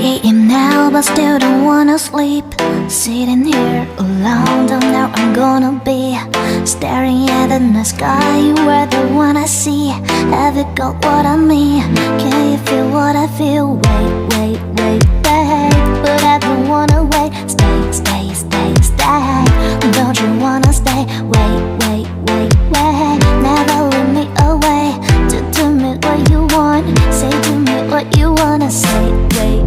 3 AM now, but still don't wanna sleep. Sitting here alone, don't know I'm gonna be. Staring at the night sky, you are the one I see. Have you got what I mean? Can you feel what I feel? Wait, but I don't wanna wait. Stay. Don't you wanna stay? Wait. Never leave me away. Do me what you want. Say to me what you wanna say. Wait,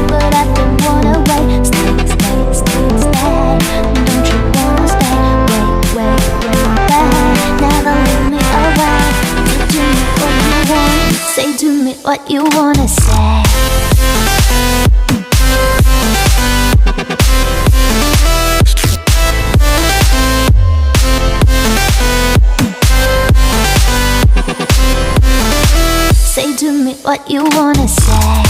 but I don't wanna wait. Stay. Don't you wanna stay? Wait. Never leave me away. Do me what you want. Say to me what you wanna say. Say to me what you wanna say.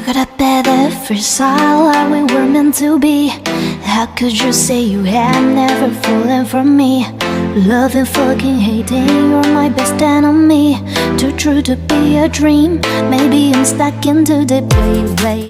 Got a better first sight, like we were meant to be. How could you say you had never fallen for me? Loving, fucking, hating, you're my best enemy. Too true to be a dream. Maybe I'm stuck into the way.